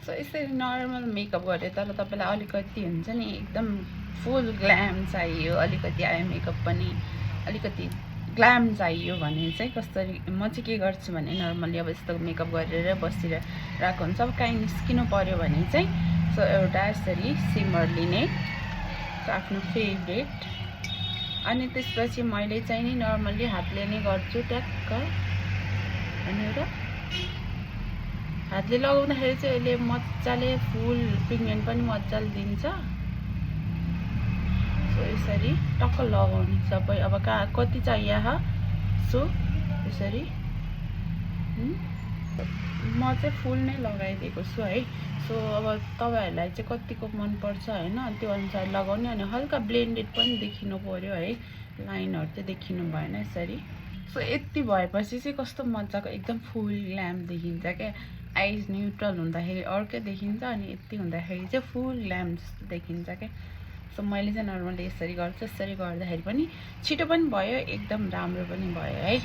So यसरी normal makeup गरे तर तपाईँलाई अलिकति हुन्छ नि एकदम फुल ग्ल्याम चाहियो, अलिकति आइ मेकअप पनि अलिकति ग्ल्याम चाहियो भने चाहिँ कसरी म चाहिँ के गर्छु भने नर्मली अब यस्तो मेकअप गरेर बसिरहेको हुन्छ। अब काहीँ निस्किनु पऱ्यो भने चाहिँ सो एउटा यसरी सिमर लिने, सो आफ्नो फेभरेट, अनि त्यसपछि मैले चाहिँ नि नर्मली हातले नै गर्छु ट्याक्क। अनि एउटा हातले लगाउँदाखेरि चाहिँ यसले मजाले फुल पिगमेन्ट पनि मजाले दिन्छ। सो यसरी टक्क लगाउने सबै, अब कति चाहियो सो यसरी म चाहिँ फुल नै लगाइदिएको छु है। सो अब तपाईँहरूलाई चाहिँ कतिको मनपर्छ होइन त्यो अनुसार लगाउने। अनि हल्का ब्लेन्डेड पनि देखिनु पऱ्यो है, लाइनहरू चाहिँ देखिनु भएन यसरी। सो यति भएपछि चाहिँ कस्तो मजाको एकदम फुल ग्ल्याम देखिन्छ क्या। आइज न्युट्रल हुँदाखेरि अर्कै देखिन्छ, अनि यति हुँदाखेरि चाहिँ फुल ग्ल्याम जस्तो देखिन्छ क्या। सो मैले चाहिँ नर्मली यसरी गर्छु। यसरी गर्दाखेरि पनि छिटो पनि भयो, एकदम राम्रो पनि भयो है।